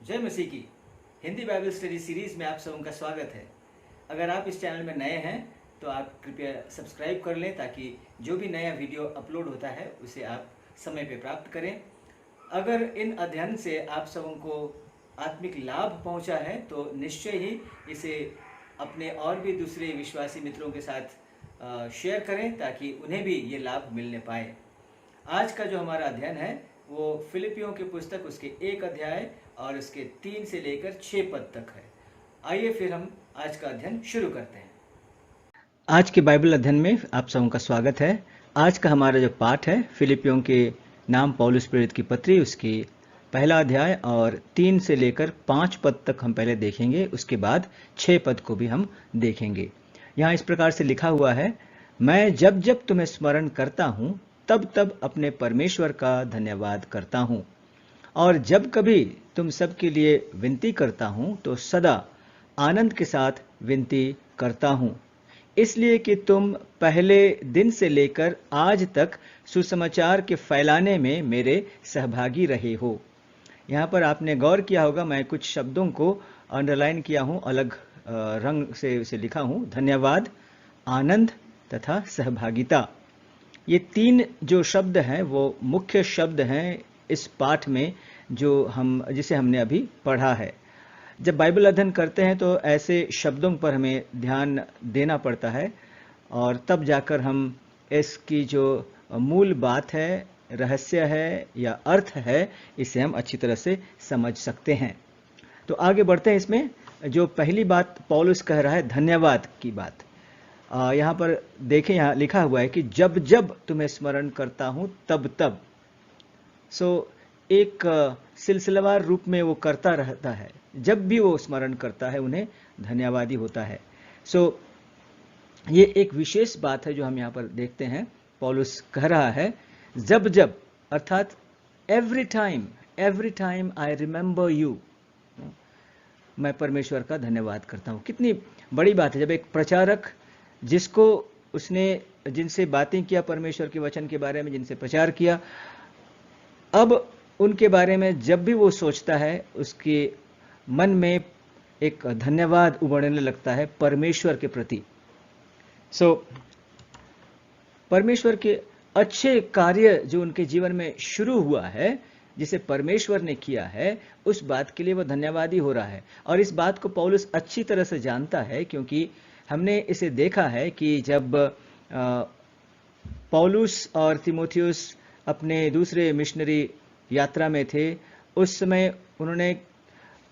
जय मसीह की Hindi Bible study series में आप सबों का स्वागत है। अगर आप इस चैनल में नए हैं तो आप कृपया सब्सक्राइब कर लें ताकि जो भी नया वीडियो अपलोड होता है उसे आप समय पे प्राप्त करें। अगर इन अध्ययन से आप सबों को आत्मिक लाभ पहुंचा है तो निश्चय ही इसे अपने और भी दूसरे विश्वासी मित्रों के साथ शेयर करें ताकि उन्हें भी ये लाभ मिलने पाए। आज का जो हमारा अध्ययन है वो फिलिपियों की पुस्तक उसके 1 अध्याय और उसके 3 से लेकर 6 पद तक है। आइए फिर हम आज का अध्ययन शुरू करते हैं। आज के बाइबल अध्ययन में आप सबों का स्वागत है। आज का हमारा जो पाठ है फिलिपियों के नाम पौलुस प्रेरित की पत्री उसकी 1 अध्याय और 3 से लेकर 5 पद तक हम पहले देखेंगे, उसके बाद 6 पद को भी हम देखेंगे। यहाँ इस प्रकार से लिखा हुआ है, मैं जब जब तुम्हें स्मरण करता हूँ तब तब अपने परमेश्वर का धन्यवाद करता हूँ, और जब कभी तुम सब के लिए विनती करता हूँ तो सदा आनंद के साथ विनती करता हूँ, इसलिए कि तुम पहले दिन से लेकर आज तक सुसमाचार के फैलाने में मेरे सहभागी रहे हो। यहाँ पर आपने गौर किया होगा, मैं कुछ शब्दों को अंडरलाइन किया हूँ, अलग रंग से उसे लिखा हूँ। धन्यवाद, आनंद तथा सहभागिता, ये 3 जो शब्द हैं वो मुख्य शब्द हैं इस पाठ में जिसे हमने अभी पढ़ा है। जब बाइबल अध्ययन करते हैं तो ऐसे शब्दों पर हमें ध्यान देना पड़ता है और तब जाकर हम इसकी जो मूल बात है, रहस्य है या अर्थ है, इसे हम अच्छी तरह से समझ सकते हैं। तो आगे बढ़ते हैं। इसमें जो पहली बात पौलुस कह रहा है, धन्यवाद की बात। यहाँ पर देखें, यहाँ लिखा हुआ है कि जब जब तुम्हें स्मरण करता हूँ तब तब। एक सिलसिलेवार रूप में वो करता रहता है। जब भी वो स्मरण करता है उन्हें धन्यवादी होता है। ये एक विशेष बात है जो हम यहाँ पर देखते हैं। पौलुस कह रहा है जब जब, अर्थात every time I remember you, मैं परमेश्वर का धन्यवाद करता हूँ। कितनी बड़ी बात है जब एक प्रचारक जिनसे बातें किया परमेश्वर के वचन के बारे में, जिनसे प्रचार किया, अब उनके बारे में जब भी वो सोचता है उसके मन में एक धन्यवाद उमड़ने लगता है परमेश्वर के प्रति। परमेश्वर के अच्छे कार्य जो उनके जीवन में शुरू हुआ है, जिसे परमेश्वर ने किया है, उस बात के लिए वो धन्यवादी हो रहा है। और इस बात को पौलुस अच्छी तरह से जानता है, क्योंकि हमने इसे देखा है कि जब पौलुस और तीमुथियुस अपने दूसरे मिशनरी यात्रा में थे, उस समय उन्होंने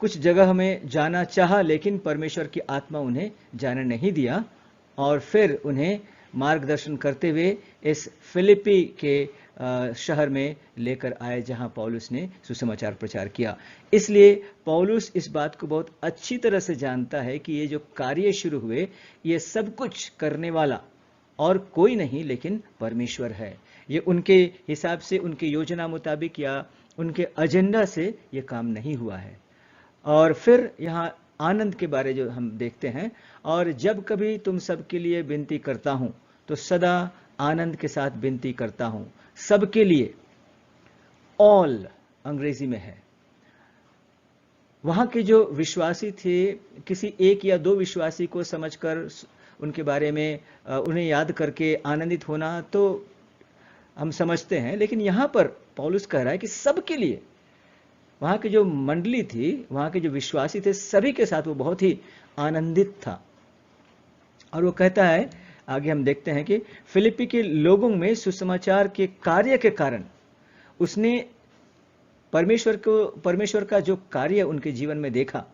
कुछ जगह में जाना चाहा, लेकिन परमेश्वर की आत्मा उन्हें जाने नहीं दिया, और फिर उन्हें मार्गदर्शन करते हुए इस फिलिपी के शहर में लेकर आए जहां पौलुस ने सुसमाचार प्रचार किया। इसलिए पौलुस इस बात को बहुत अच्छी तरह से जानता है कि ये जो कार्य शुरू हुए, ये सब कुछ करने वाला और कोई नहीं लेकिन परमेश्वर है। ये उनके हिसाब से, उनके योजना मुताबिक या उनके एजेंडा से ये काम नहीं हुआ है। और फिर यहाँ आनंद के बारे जो हम देखते हैं, और जब कभी तुम सबके लिए विनती करता हूं तो सदा आनंद के साथ विनती करता हूं। सबके लिए, ऑल अंग्रेजी में है। वहां के जो विश्वासी थे, किसी एक या दो विश्वासी को समझकर उनके बारे में उन्हें याद करके आनंदित होना तो हम समझते हैं, लेकिन यहां पर पौलुस कह रहा है कि सबके लिए। वहां की जो मंडली थी, वहां के जो विश्वासी थे, सभी के साथ वो बहुत ही आनंदित था। और वो कहता है, आगे हम देखते हैं कि फिलिपी के लोगों में सुसमाचार के कार्य के कारण उसने परमेश्वर का जो कार्य उनके जीवन में देखा,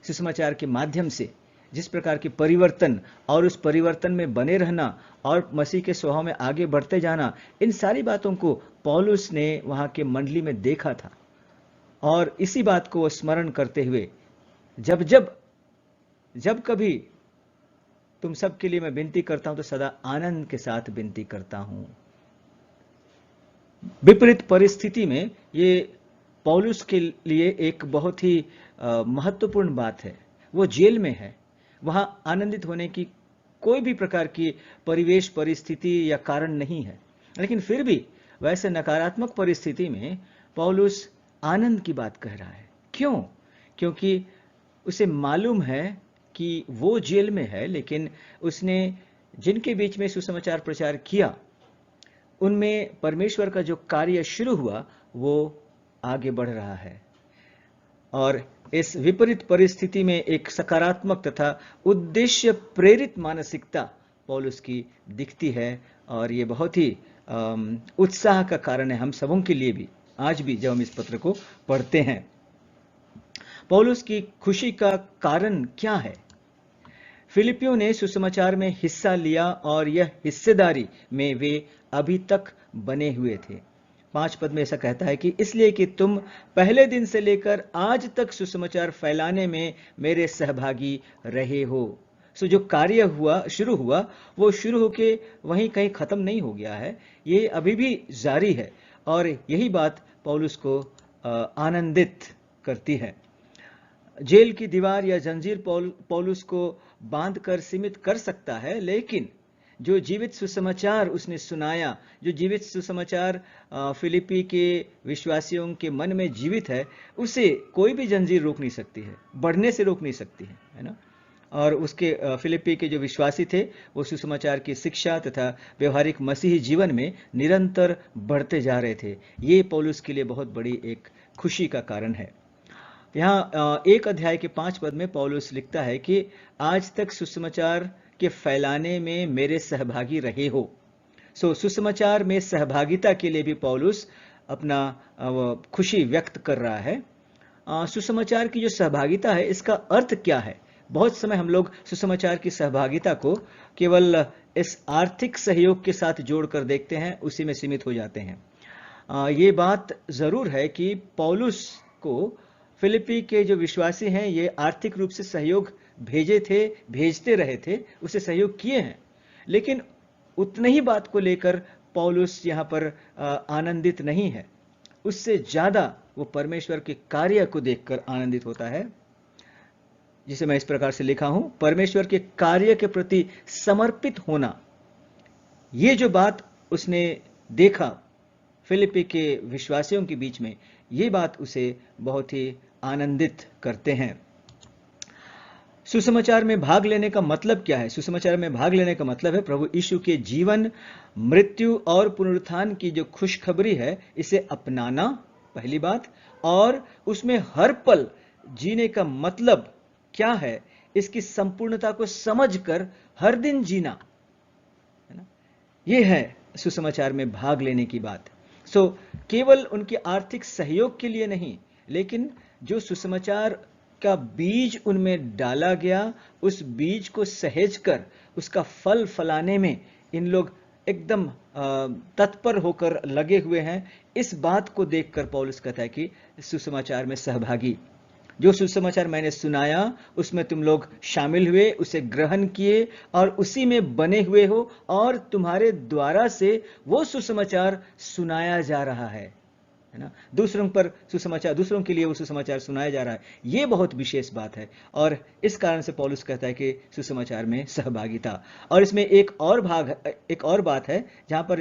सुसमाचार के माध्यम से जिस प्रकार के परिवर्तन, और उस परिवर्तन में बने रहना और मसीह के स्वभाव में आगे बढ़ते जाना, इन सारी बातों को पौलुस ने वहां के मंडली में देखा था। और इसी बात को वो स्मरण करते हुए जब कभी तुम सबके लिए मैं विनती करता हूं तो सदा आनंद के साथ विनती करता हूं। विपरीत परिस्थिति में ये पौलुस के लिए एक बहुत ही महत्वपूर्ण बात है। वो जेल में है, वहां आनंदित होने की कोई भी प्रकार की परिवेश, परिस्थिति या कारण नहीं है, लेकिन फिर भी वैसे नकारात्मक परिस्थिति में पौलुस आनंद की बात कह रहा है। क्यों? क्योंकि उसे मालूम है कि वो जेल में है, लेकिन उसने जिनके बीच में सुसमाचार प्रचार किया उनमें परमेश्वर का जो कार्य शुरू हुआ वो आगे बढ़ रहा है। और इस विपरीत परिस्थिति में एक सकारात्मक तथा उद्देश्य प्रेरित मानसिकता पौलुस की दिखती है, और ये बहुत ही उत्साह का कारण है हम सबों के लिए भी, आज भी जब हम इस पत्र को पढ़ते हैं। पौलुस की खुशी का कारण क्या है? फिलिपियों ने सुसमाचार में हिस्सा लिया और यह हिस्सेदारी में वे अभी तक बने हुए थे। 5 पद में ऐसा कहता है कि इसलिए कि तुम पहले दिन से लेकर आज तक सुसमाचार फैलाने में मेरे सहभागी रहे हो। सो जो कार्य शुरू हुआ वो शुरू होके वहीं कहीं खत्म नहीं हो गया है, ये अभी भी जारी है, और यही बात पौलुस को आनंदित करती है। जेल की दीवार या जंजीर पौलुस को बांध कर सीमित कर सकता है, लेकिन जो जीवित सुसमाचार उसने सुनाया, जो जीवित सुसमाचार फिलिपी के विश्वासियों के मन में जीवित है, उसे कोई भी जंजीर रोक नहीं सकती है, बढ़ने से रोक नहीं सकती है ना। और उसके फिलिपी के जो विश्वासी थे वो सुसमाचार की शिक्षा तथा व्यवहारिक मसीही जीवन में निरंतर बढ़ते जा रहे थे। ये पौलुस के लिए बहुत बड़ी एक खुशी का कारण है। यहाँ 1 अध्याय के 5 पद में पौलुस लिखता है कि आज तक सुसमाचार के फैलाने में मेरे सहभागी रहे हो। सुसमाचार में सहभागिता के लिए भी पौलुस अपना खुशी व्यक्त कर रहा है। सुसमाचार की जो सहभागिता है, इसका अर्थ क्या है? बहुत समय हम लोग सुसमाचार की सहभागिता को केवल इस आर्थिक सहयोग के साथ जोड़कर देखते हैं, उसी में सीमित हो जाते हैं। ये बात जरूर है कि पौलुस को फिलिपी के जो विश्वासी हैं ये आर्थिक रूप से सहयोग भेजते रहे थे, उसे सहयोग किए हैं, लेकिन उतने ही बात को लेकर पौलुस यहाँ पर आनंदित नहीं है। उससे ज्यादा वो परमेश्वर के कार्य को देखकर आनंदित होता है, जिसे मैं इस प्रकार से लिखा हूं, परमेश्वर के कार्य के प्रति समर्पित होना। ये जो बात उसने देखा फिलिपी के विश्वासियों के बीच में, ये बात उसे बहुत ही आनंदित करते हैं। सुसमाचार में भाग लेने का मतलब क्या है? सुसमाचार में भाग लेने का मतलब है प्रभु यीशु के जीवन, मृत्यु और पुनरुत्थान की जो खुशखबरी है, इसे अपनाना, पहली बात, और उसमें हर पल जीने का मतलब क्या है, इसकी संपूर्णता को समझकर हर दिन जीना, है ना। यह है सुसमाचार में भाग लेने की बात। केवल उनके आर्थिक सहयोग के लिए नहीं, लेकिन जो सुसमाचार का बीज उनमें डाला गया, उस बीज को सहेजकर उसका फल फलाने में इन लोग एकदम तत्पर होकर लगे हुए हैं। इस बात को देखकर पौलुस कहता है कि सुसमाचार में सहभागी, जो सुसमाचार मैंने सुनाया उसमें तुम लोग शामिल हुए, उसे ग्रहण किए और उसी में बने हुए हो, और तुम्हारे द्वारा से वो सुसमाचार सुनाया जा रहा है ना। दूसरों के लिए वो सुसमाचार सुनाया जा रहा है। ये बहुत विशेष बात है, और इस कारण से पौलुस कहता है कि सुसमाचार में सहभागिता। और इसमें एक और बात है, जहां पर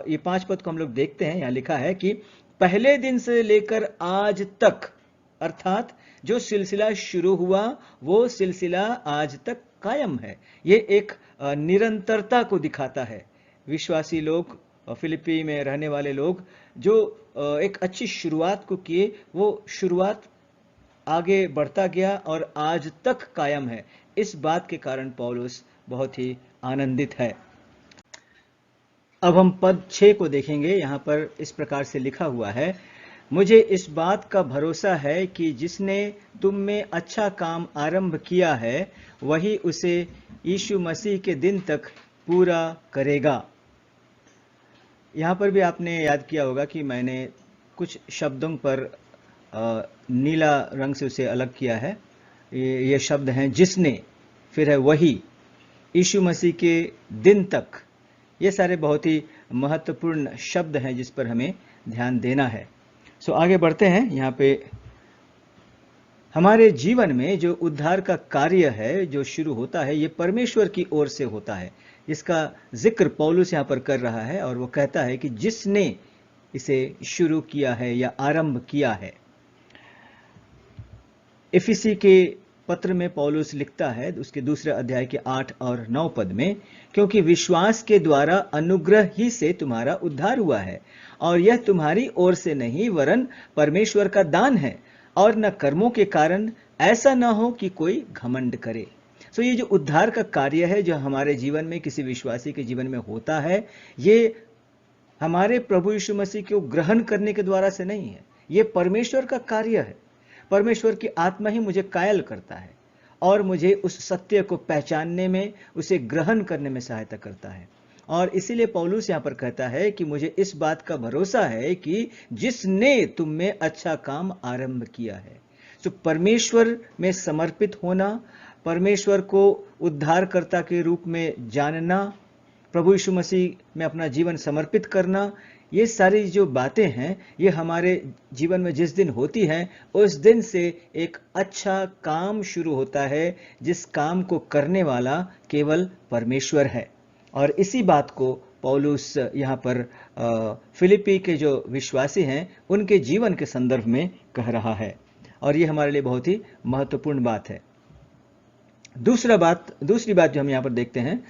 ये 5 पद को हम लोग देखते हैं। यहां लिखा है कि पहले दिन से लेकर आज तक, अर्थात जो सिलसिला शुरू हुआ वो सिलसिला आज तक कायम है। ये एक निरंतरता को दिखाता है। विश्वासी लोग, फिलिपी में रहने वाले लोग जो एक अच्छी शुरुआत को किए, वो शुरुआत आगे बढ़ता गया और आज तक कायम है। इस बात के कारण पौलुस बहुत ही आनंदित है। अब हम पद 6 को देखेंगे। यहां पर इस प्रकार से लिखा हुआ है, मुझे इस बात का भरोसा है कि जिसने तुम में अच्छा काम आरंभ किया है वही उसे यीशु मसीह के दिन तक पूरा करेगा। यहाँ पर भी आपने याद किया होगा कि मैंने कुछ शब्दों पर नीला रंग से उसे अलग किया है। ये शब्द हैं जिसने, फिर है वही, यीशु मसीह के दिन तक। ये सारे बहुत ही महत्वपूर्ण शब्द हैं जिस पर हमें ध्यान देना है। आगे बढ़ते हैं। यहाँ पे हमारे जीवन में जो उद्धार का कार्य है जो शुरू होता है, ये परमेश्वर की ओर से होता है। इसका जिक्र पौलुस यहाँ पर कर रहा है, और वो कहता है कि जिसने इसे शुरू किया है या आरंभ किया है। इफिसी के पत्र में पौलुस लिखता है उसके दूसरे अध्याय के 8 और 9 पद में, क्योंकि विश्वास के द्वारा अनुग्रह ही से तुम्हारा उद्धार हुआ है, और यह तुम्हारी ओर से नहीं वरन परमेश्वर का दान है, और न कर्मों के कारण, ऐसा न हो कि कोई घमंड करे। सो ये जो उद्धार का कार्य है जो हमारे जीवन में, किसी विश्वासी के जीवन में होता है, ये हमारे प्रभु यीशु मसीह को ग्रहण करने के द्वारा से नहीं है, ये परमेश्वर का कार्य है। परमेश्वर की आत्मा ही मुझे कायल करता है और मुझे उस सत्य को पहचानने में, उसे ग्रहण करने में सहायता करता है। और इसीलिए पौलुस यहां पर कहता है कि मुझे इस बात का भरोसा है कि जिसने तुम में अच्छा काम आरंभ किया है। तो परमेश्वर में समर्पित होना, परमेश्वर को उद्धारकर्ता के रूप में जानना, प्रभु यीशु मसीह में अपना जीवन समर्पित करना, ये सारी जो बातें हैं ये हमारे जीवन में जिस दिन होती हैं, उस दिन से एक अच्छा काम शुरू होता है, जिस काम को करने वाला केवल परमेश्वर है। और इसी बात को पौलुस यहाँ पर फिलिपी के जो विश्वासी हैं उनके जीवन के संदर्भ में कह रहा है, और ये हमारे लिए बहुत ही महत्वपूर्ण बात है। दूसरी बात जो हम यहाँ पर देखते हैं,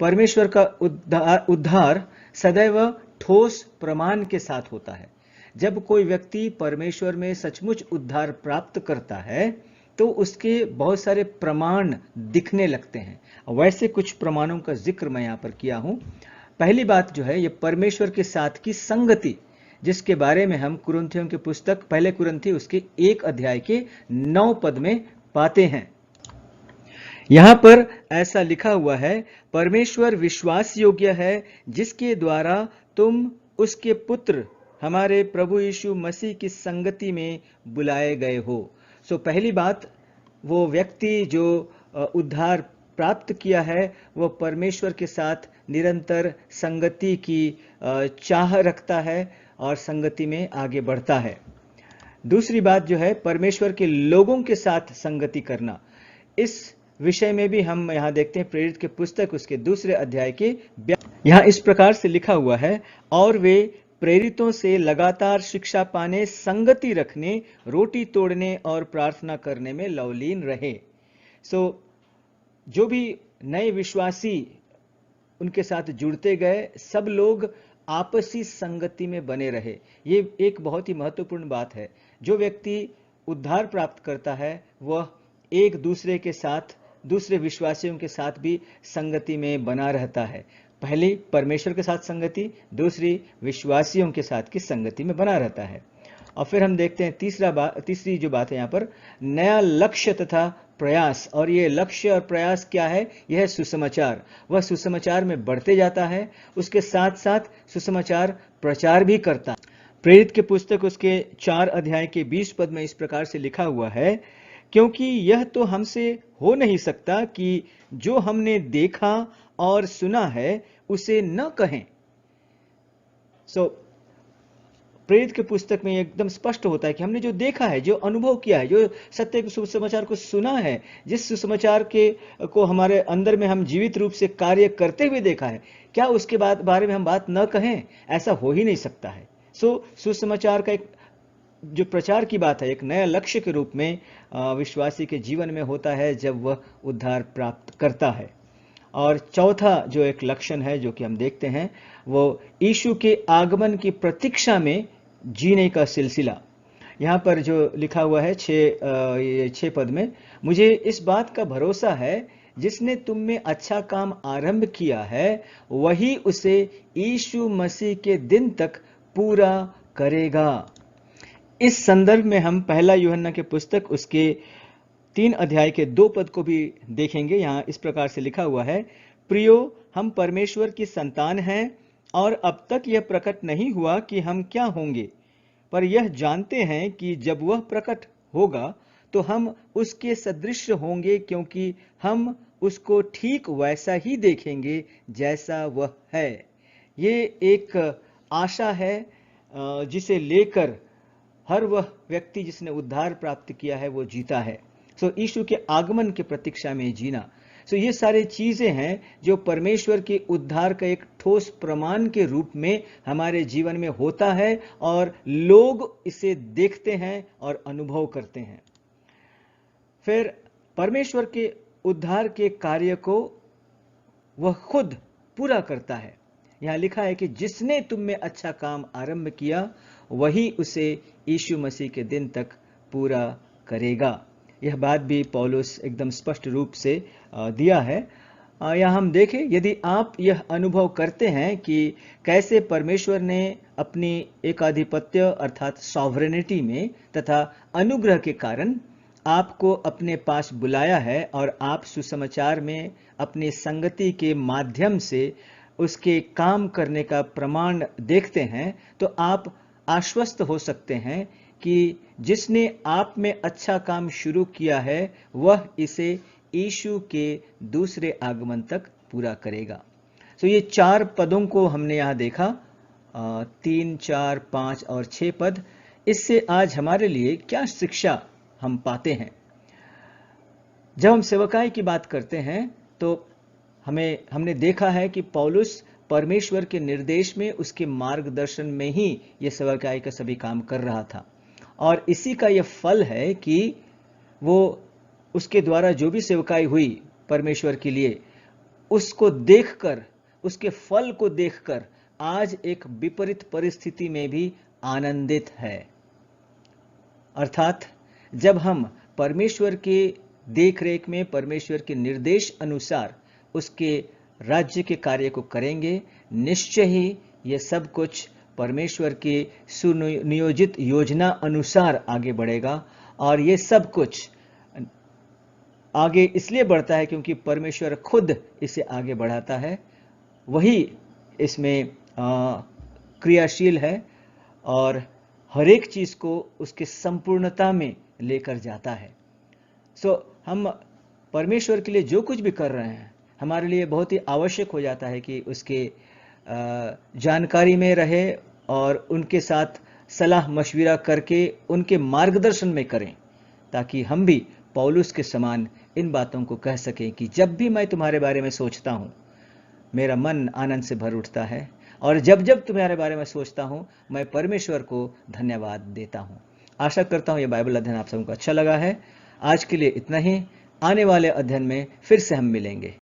परमेश्वर का उद्धार सदैव ठोस प्रमाण के साथ होता है। जब कोई व्यक्ति परमेश्वर में सचमुच उद्धार प्राप्त करता है तो उसके बहुत सारे प्रमाण दिखने लगते हैं। वैसे कुछ प्रमाणों का जिक्र मैं यहाँ पर किया हूँ। पहली बात जो है, ये परमेश्वर के साथ की संगति, जिसके बारे में हम कुरिन्थियों की पुस्तक पहले कुरिन्थी उसके 1 अध्याय के 9 पद में पाते हैं। यहां पर ऐसा लिखा हुआ है, परमेश्वर विश्वास योग्य है जिसके द्वारा तुम उसके पुत्र हमारे प्रभु यीशु मसीह की संगति में बुलाए गए हो। सो पहली बात, वो व्यक्ति जो उद्धार प्राप्त किया है वो परमेश्वर के साथ निरंतर संगति की चाह रखता है और संगति में आगे बढ़ता है। दूसरी बात जो है, परमेश्वर के लोगों के साथ संगति करना। इस विषय में भी हम यहाँ देखते हैं प्रेरित के पुस्तक उसके 2 अध्याय के यहाँ इस प्रकार से लिखा हुआ है, और वे प्रेरितों से लगातार शिक्षा पाने, संगति रखने, रोटी तोड़ने और प्रार्थना करने में लवलीन रहे। जो भी नए विश्वासी उनके साथ जुड़ते गए, सब लोग आपसी संगति में बने रहे। ये एक बहुत ही महत्वपूर्ण बात है। जो व्यक्ति उद्धार प्राप्त करता है वह एक दूसरे के साथ, दूसरे विश्वासियों के साथ भी संगति में बना रहता है। पहली परमेश्वर के साथ संगति, दूसरी विश्वासियों के साथ की संगति में बना रहता है। और फिर हम देखते हैं तीसरी जो बात है यहाँ पर, नया लक्ष्य तथा प्रयास। और ये लक्ष्य और प्रयास क्या है? यह है सुसमाचार। वह सुसमाचार में बढ़ते जाता है, उसके साथ साथ सुसमाचार प्रचार भी करता है। प्रेरित के पुस्तक उसके 4 अध्याय के 20 पद में इस प्रकार से लिखा हुआ है, क्योंकि यह तो हमसे हो नहीं सकता कि जो हमने देखा और सुना है उसे न कहें। प्रेरित के पुस्तक में एकदम स्पष्ट होता है कि हमने जो देखा है, जो अनुभव किया है, जो सत्य के सुसमाचार को सुना है, जिस सुसमाचार को हमारे अंदर में हम जीवित रूप से कार्य करते हुए देखा है, क्या उसके बारे में हम बात न कहें? ऐसा हो ही नहीं सकता है। सुसमाचार का एक जो प्रचार की बात है, एक नया लक्ष्य के रूप में विश्वासी के जीवन में होता है जब वह उद्धार प्राप्त करता है। और चौथा जो एक लक्षण है जो कि हम देखते हैं, वो यीशु के आगमन की प्रतीक्षा में जीने का सिलसिला। यहाँ पर जो लिखा हुआ है 6 पद में, मुझे इस बात का भरोसा है जिसने तुम में अच्छा काम आरंभ किया है वही उसे यीशु मसीह के दिन तक पूरा करेगा। इस संदर्भ में हम पहला यूहन्ना के पुस्तक उसके 3 अध्याय के 2 पद को भी देखेंगे। यहाँ इस प्रकार से लिखा हुआ है, प्रियो, हम परमेश्वर की संतान हैं और अब तक यह प्रकट नहीं हुआ कि हम क्या होंगे, पर यह जानते हैं कि जब वह प्रकट होगा तो हम उसके सदृश होंगे, क्योंकि हम उसको ठीक वैसा ही देखेंगे जैसा वह है। ये एक आशा है जिसे लेकर हर वह व्यक्ति जिसने उद्धार प्राप्त किया है वो जीता है। यीशु के आगमन की प्रतीक्षा में जीना। ये सारी चीजें हैं जो परमेश्वर के उद्धार का एक ठोस प्रमाण के रूप में हमारे जीवन में होता है और लोग इसे देखते हैं और अनुभव करते हैं। फिर परमेश्वर के उद्धार के कार्य को वह खुद पूरा करता है। यहां लिखा है कि जिसने तुम में अच्छा काम आरंभ किया वही उसे यीशु मसीह के दिन तक पूरा करेगा। यह बात भी पौलुस एकदम स्पष्ट रूप से दिया है। यहाँ हम देखें, यदि आप यह अनुभव करते हैं कि कैसे परमेश्वर ने अपनी एकाधिपत्य अर्थात सॉवरेनिटी में तथा अनुग्रह के कारण आपको अपने पास बुलाया है और आप सुसमाचार में अपनी संगति के माध्यम से उसके काम करने का प्रमाण देखते हैं, तो आप आश्वस्त हो सकते हैं कि जिसने आप में अच्छा काम शुरू किया है वह इसे यीशु के दूसरे आगमन तक पूरा करेगा। तो ये 4 पदों को हमने यहाँ देखा, 3, 4, 5 और 6 पद। इससे आज हमारे लिए क्या शिक्षा हम पाते हैं? जब हम सेवकाई की बात करते हैं तो हमने देखा है कि पौलुस परमेश्वर के निर्देश में, उसके मार्गदर्शन में ही यह सेवकाई का सभी काम कर रहा था, और इसी का यह फल है कि वो उसके द्वारा जो भी सेवकाई हुई परमेश्वर के लिए, उसको देखकर, उसके फल को देखकर आज एक विपरीत परिस्थिति में भी आनंदित है। अर्थात जब हम परमेश्वर के देखरेख में, परमेश्वर के निर्देश अनुसार उसके राज्य के कार्य को करेंगे, निश्चय ही यह सब कुछ परमेश्वर के सुनियोजित योजना अनुसार आगे बढ़ेगा। और ये सब कुछ आगे इसलिए बढ़ता है क्योंकि परमेश्वर खुद इसे आगे बढ़ाता है, वही इसमें क्रियाशील है और हर एक चीज को उसके संपूर्णता में लेकर जाता है। हम परमेश्वर के लिए जो कुछ भी कर रहे हैं, हमारे लिए बहुत ही आवश्यक हो जाता है कि उसके जानकारी में रहे और उनके साथ सलाह मशविरा करके उनके मार्गदर्शन में करें, ताकि हम भी पौलुस के समान इन बातों को कह सकें कि जब भी मैं तुम्हारे बारे में सोचता हूं मेरा मन आनंद से भर उठता है, और जब जब तुम्हारे बारे में सोचता हूं मैं परमेश्वर को धन्यवाद देता हूं। आशा करता हूं यह बाइबल अध्ययन आप सबको अच्छा लगा है। आज के लिए इतना ही। आने वाले अध्ययन में फिर से हम मिलेंगे।